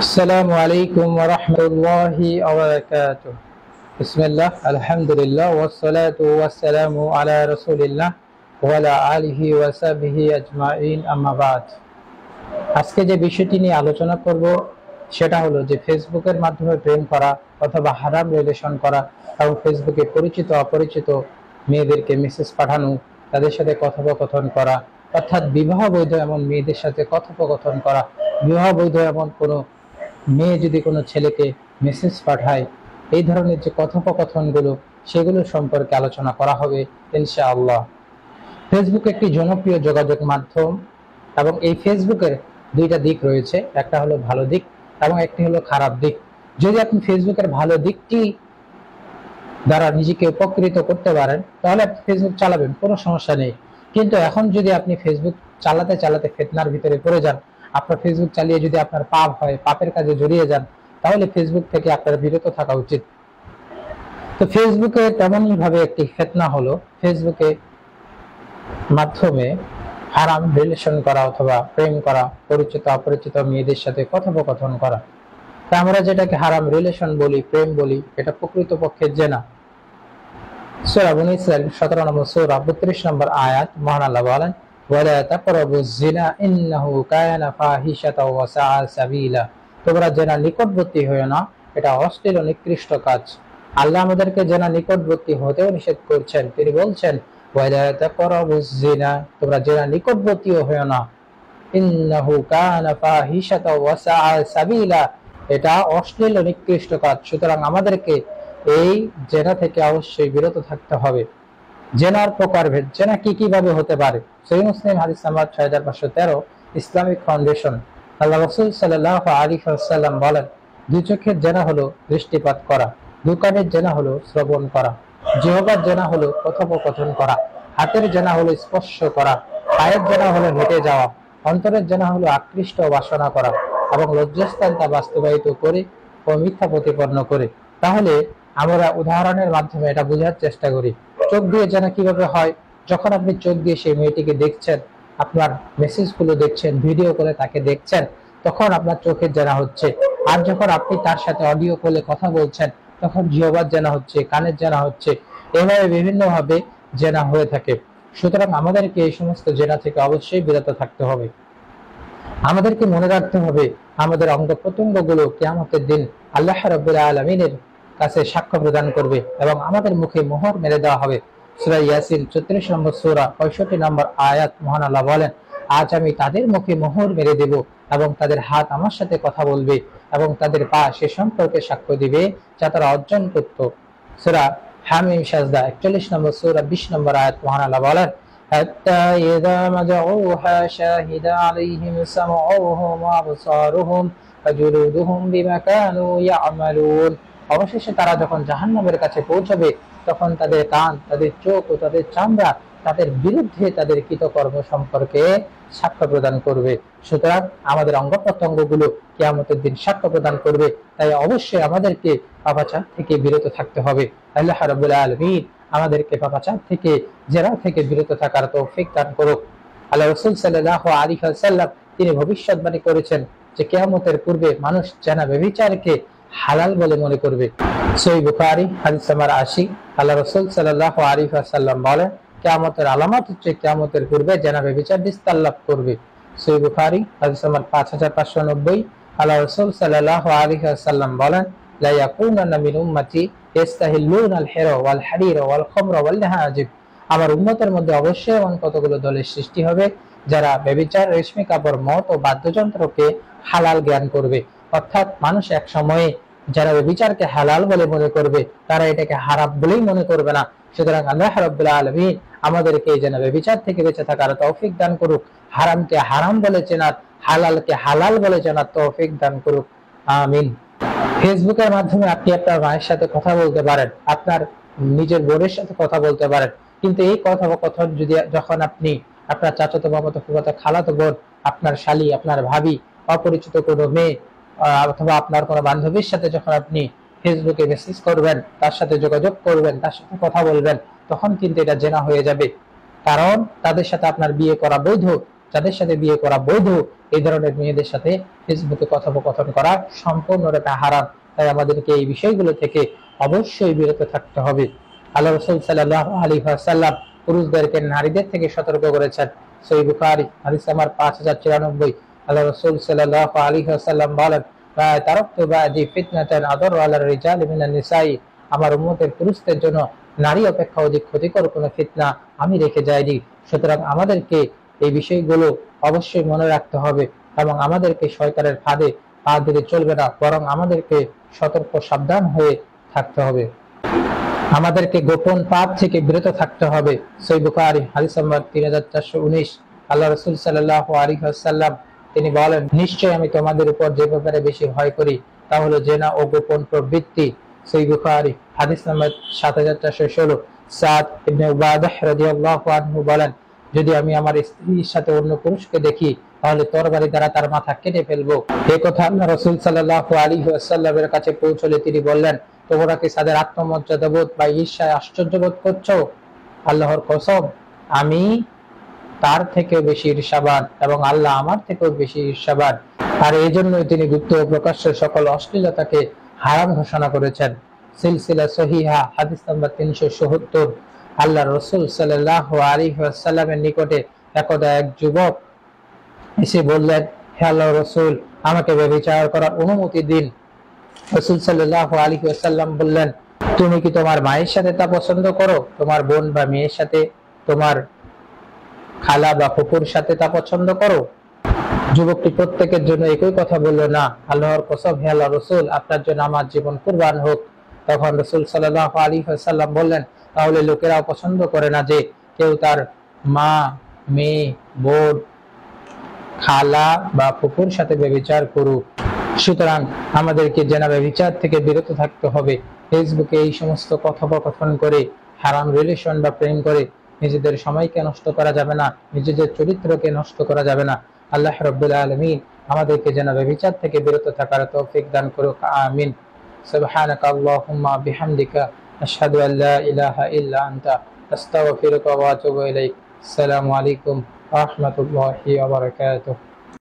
আসসালামু আলাইকুম ওয়া রাহমাতুল্লাহি ওয়া বারাকাতুহু। বিসমিল্লাহ, আলহামদুলিল্লাহ, ওয়াসসালাতু ওয়াসসালামু আলা রাসূলিল্লাহ ওয়া আলা আলিহি ওয়া সাহবিহি আজমাইন, আম্মা বাদ। আজকে যে বিষয়টি নিয়ে আলোচনা করব সেটা হলো যে ফেসবুকের মাধ্যমে প্রেম করা অথবা হারাম রিলেশন করা এবং ফেসবুকে পরিচিত অপরিচিত মেয়েদেরকে মেসেজ পাঠানো, তাদের সাথে কথোপকথন করা, অর্থাৎ বিবাহ বৈধ এমন মেয়েদের সাথে কথোপকথন করা। বিবাহ বৈধ এমন কোনো মেয়ে যদি কোনো ছেলেকে মেসেজ পাঠায়, এই ধরনের যে কথোপকথনগুলো সেগুলো সম্পর্কে আলোচনা করা হবে ইনশাআল্লাহ। ফেসবুক একটি জনপ্রিয় যোগাযোগ মাধ্যম এবং এই ফেসবুকের দুইটা দিক রয়েছে, একটা হলো ভালো দিক এবং একটি হলো খারাপ দিক। যদি আপনি ফেসবুকের ভালো দিকটি দ্বারা নিজেকে উপকৃত করতে পারেন তাহলে আপনি ফেসবুক চালাবেন, কোনো সমস্যা নেই। কিন্তু এখন যদি আপনি ফেসবুক চালাতে চালাতে ফিতনার ভিতরে পড়ে যান, আপনার ফেসবুক চালিয়ে যদি আপনার পাপ হয়, পাপের কাজে জড়িয়ে যান, তাহলে ফেসবুক থেকে আপনার বিরত থাকা উচিত। তো ফেসবুকে তেমনই ভাবে একটি ফিতনা হলো ফেসবুকে মাধ্যমে হারাম রিলেশন করা অথবা প্রেম করা, পরিচিত অপরিচিত মেয়েদের সাথে কথোপকথন করা। তা আমরা যেটাকে হারাম রিলেশন বলি, প্রেম বলি, এটা প্রকৃতপক্ষে জেনা। সূরা বনী ইসরাঈল 17 নম্বর সূরা 32 নম্বর আয়াত, মহান আল্লাহ বলেন, ওয়ালা তাকরাবুজ জিনা ইন্নাহু কানা ফাহিশাতাও ওয়া সাআ সাবিলা। তোমরা জেনা নিকটবর্তী হয়ো না, এটা অশ্লীল ও নিকৃষ্ট কাজ। আল্লাহ আমাদেরকে জেনা নিকটবর্তী হতেও নিষেধ করছেন। তিনি বলছেন, ওয়ালা তাকরাবুজ জিনা, তোমরা জেনা নিকটবর্তীও হয়ো না, ইন্নাহু কানা ফাহিশাতাও ওয়া সাআ সাবিলা, এটা অশ্লীল ও নিকৃষ্ট কাজ। সুতরাং আমাদেরকে এই জেনা থেকে অবশ্যই বিরত থাকতে হবে। জেনার প্রকারভেদ, জেনা কি কিভাবে হতে পারে? সহিহ মুসলিম হাদিস নাম্বার 6513, ইসলামিক ফাউন্ডেশন। আল্লাহ রাসূল সাল্লাল্লাহু আলাইহি ওয়াসাল্লাম বলেন, দুই চোখের জেনা হলো দৃষ্টিপাত করা, দুই কানের জেনা হলো শ্রবণ করা, জিহ্বার জেনা হলো কথোপকথন করা, হাতের জেনা হলো স্পর্শ করা, পায়ের জেনা হলো হেঁটে যাওয়া, অন্তরের জেনা হলো আকৃষ্ট বাসনা করা এবং লজ্জাস্থান তা বাস্তবায়িত করে ও মিথ্যা প্রতিপন্ন করে। তাহলে আমরা উদাহরণের মাধ্যমে এটা বোঝার চেষ্টা করি। চোখ দিয়ে জেনা কিভাবে হয়? যখন আপনি চোখ দিয়ে সেই মেয়েটিকে দেখছেন, আপনার মেসেজগুলো দেখছেন, ভিডিও করে তাকে দেখছেন, তখন আপনার চোখের জেনা হচ্ছে। আর যখন আপনি তার সাথে অডিও কলে কথা বলছেন, তখন জিহ্বার জেনা হচ্ছে, কানের জেনা হচ্ছে। এভাবে বিভিন্নভাবে জেনা হয়ে থাকে। সুতরাং আমাদেরকে এই সমস্ত জেনা থেকে অবশ্যই বিরত থাকতে হবে। আমাদেরকে মনে রাখতে হবে আমাদের অঙ্গ প্রত্যঙ্গ গুলো কিয়ামতের দিন আল্লাহ রাব্বুল আলামিনের কাছে সাক্ষ্য প্রদান করবে এবং আমাদের মুখে মোহর মেরে দেওয়া হবে। সূরা ইয়াসিন 34 নম্বর সূরা 65 নম্বর আয়াত, মহান আল্লাহ বলেন, আজ আমি তাদের মুখে মোহর মেরে দেব এবং তাদের হাত আমার সাথে কথা বলবে এবং তাদের পা সে সম্পর্কে সাক্ষ্য দিবে যা তারা অর্জন করত। সূরা হামিম সাজদা 41 নম্বর সূরা 20 নম্বর আয়াত, মহান আল্লাহ বলেন, حتى إذا ما جاءوها شهد عليهم سمعهم وأبصارهم وجلودهم بما كانوا يعملون। অবশেষে তারা যখন জাহান্নামের কাছে পৌঁছবে, তখন তাদের কান, তাদের চোখ ও তাদের চামড়া তাদের বিরুদ্ধে তাদের কৃতকর্ম সম্পর্কে সাক্ষ্য প্রদান করবে। সুতরাং আমাদের অঙ্গ প্রত্যঙ্গগুলো কিয়ামতের দিন সাক্ষ্য প্রদান করবে। তাই অবশ্যই আমাদেরকে পাপাচার থেকে বিরত থাকতে হবে। আল্লাহ রাব্বুল আলামিন আমাদেরকে পাপাচার থেকে, জেনা থেকে বিরত থাকার তৌফিক দান করুক। আল্লাহ রাসূল সাল্লাল্লাহু আলাইহি ওয়াসাল্লাম তিনি ভবিষ্যৎবাণী করেছেন যে কিয়ামতের পূর্বে মানুষ জেনা ব্যভিচারকে হালাল বলে মনে করবে। সহিহ বুখারী হাদিস নাম্বার 80, আল্লাহ রাসূল সাল্লাল্লাহু আলাইহি ওয়াসাল্লাম বলেন, কিয়ামতের আলামত হচ্ছে কিয়ামতের পূর্বে জেনা ব্যভিচার বিস্তার লাভ করবে। সহিহ বুখারী হাদিস নাম্বার 5590, আল্লাহ রাসূল সাল্লাল্লাহু আলাইহি ওয়াসাল্লাম বলেন, লা ইয়াকুনান্না মিন উম্মতি ইস্তাহিল্লুনাল হিরা ওয়াল হারিরা ওয়াল খামরা ওয়াল নাহাজিব। আমার উম্মতের মধ্যে অবশ্যই এমন কতগুলো দলের সৃষ্টি হবে যারা ব্যভিচার, রেশমি কাপড়, মদ ও বাদ্যযন্ত্রকে হালাল জ্ঞান করবে। অর্থাৎ মানুষ এক সময়ে যারা ব্যভিচারকে হালাল বলে মনে করবে, তারা এটাকে হারাম বলেই মনে করবে না। সুতরাং আল্লাহ রাব্বুল আলামিন আমাদেরকে যেন ব্যভিচার থেকে বেঁচে থাকার তৌফিক দান করুক, হারামকে হারাম বলে চেনার, হালালকে হালাল বলে চেনার তৌফিক দান করুক, আমিন। ফেসবুকের মাধ্যমে আপনি আপনার মায়ের সাথে কথা বলতে পারেন, আপনার নিজের বোনের সাথে কথা বলতে পারেন, কিন্তু এই কথোপকথন যদি যখন আপনি আপনার চাচাতো, মামাতো, ফুফাতো, খালাতো বোন, আপনার শালী, আপনার ভাবি, অপরিচিত কোনো মেয়ে অথবা আপনার কোনো বান্ধবীর সাথে যখন আপনি ফেসবুকে মেসেজ করবেন, তার সাথে যোগাযোগ করবেন, তার সাথে কথা বলবেন, তখন কিন্তু এটা জেনা হয়ে যাবে। কারণ তাদের সাথে আপনার বিয়ে করা বৈধ, যাদের সাথে বিয়ে করা বৈধ, এই ধরনের মেয়েদের সাথে ফেসবুকে কথোপকথন করা সম্পূর্ণরূপে হারাম। তাই আমাদেরকে এই বিষয়গুলো থেকে অবশ্যই বিরত থাকতে হবে। আল্লাহ রাসূল সাল্লাল্লাহু আলাইহি ওয়াসাল্লাম পুরুষদেরকে নারীদের থেকে সতর্ক করেছেন। সহিহ বুখারী হাদিস নাম্বার 5094। আল্লাহ রাসূল সাল্লাল্লাহু আলাইহি ওয়াসাল্লাম বলেন, তারাকতু বা'দি ফিতনাতান আদাররু আলার রিজালি মিনান নিসাই, আমার উম্মতের পুরুষদের জন্য নারী অপেক্ষা অধিক ক্ষতিকর কোনো ফিতনা আমি রেখে যাইনি। সুতরাং আমাদেরকে এই বিষয়গুলো অবশ্যই মনে রাখতে হবে এবং আমাদেরকে শয়তানের ফাঁদে পা দিলে চলবে না, বরং আমাদেরকে সতর্ক সাবধান হয়ে থাকতে হবে। আমাদেরকে গোপন পাপ থেকে বিরত থাকতে হবে। সহিহ বুখারী হাদিস নাম্বার 3419। আল্লাহ রাসূল সাল্লাল্লাহু আলাইহি ওয়াসাল্লাম তিনি বলেন, নিশ্চয় আমি তোমাদের উপর যে ব্যাপারে বেশি ভয় করি তা হলো জেনা ও গোপন প্রবৃত্তি। সহিহ বুখারী হাদিস নাম্বার 7416। সাদ ইবনে উবাদাহ রাদিয়াল্লাহু আনহু বলেন, যদি আমি আমার স্ত্রীর সাথে অন্য পুরুষকে দেখি তাহলে তরবারি দ্বারা তার মাথা কেটে ফেলবো। এই কথা আল্লাহ রাসূল সাল্লাল্লাহু আলাইহি ওয়াসাল্লামের কাছে পৌঁছলে তিনি বললেন, তোমরা কি তাদের আত্মমর্যাদা বোধ বা ঈর্ষায় আশ্চর্য বোধ করছো? আল্লাহর কসম, আমি তার থেকেও বেশি ঈর্ষাবান এবং আল্লাহ আমার থেকেও বেশি ঈর্ষাবান। আর এই জন্যই তিনি গুপ্ত ও প্রকাশ্য সকল অশ্লীলতাকে হারাম ঘোষণা করেছেন। সিলসিলা সহিহা হাদিস নাম্বার 377। আল্লাহ রাসূল সাল্লাল্লাহু আলাইহি ওয়াসাল্লামের নিকটে একদা এক যুবক এসে বললেন, হে আল্লাহর রাসূল, আমাকে ব্যভিচার করার অনুমতি দিন। রাসূল সাল্লাল্লাহু আলাইহি ওয়াসাল্লাম বললেন, তুমি কি তোমার মায়ের সাথে তা পছন্দ করো? তোমার বোন বা মেয়ের সাথে, তোমার খালা বা ফুফুর সাথে তা পছন্দ করো? যুবকটি প্রত্যেকের জন্য একই কথা বলল, না, আল্লাহর কসম, হে আল্লাহর রাসূল, আপনার জন্য আমার জীবন কুরবান হোক। তখন রাসূল সাল্লাল্লাহু আলাইহি ওয়াসাল্লাম বললেন, তাহলে লোকেরাও পছন্দ করে না যে কেউ তার মা, মেয়ে, বোন, খালা বা ফুফুর সাথে ব্যভিচার করুক। সুতরাং আমাদেরকে জেনা ব্যভিচার থেকে বিরত থাকতে হবে। ফেসবুকে এই সমস্ত কথোপকথন করে, হারাম রিলেশন বা প্রেম করে নিজেদের সময়কে নষ্ট করা যাবে না, নিজেদের চরিত্রকে নষ্ট করা যাবে না। আল্লাহ রাব্বুল আলামিন আমাদেরকে জেনা ব্যভিচার থেকে বিরত থাকার তৌফিক দান করুক, আমিন। সুবহানাকা আল্লাহুম্মা বিহামদিকা আশহাদু আল্লা ইলাহা ইল্লা আনতা আস্তাগফিরুকা ওয়া আতুবু ইলাইক। আসসালামু আলাইকুম ওয়া রাহমাতুল্লাহি ওয়া বারাকাতুহু।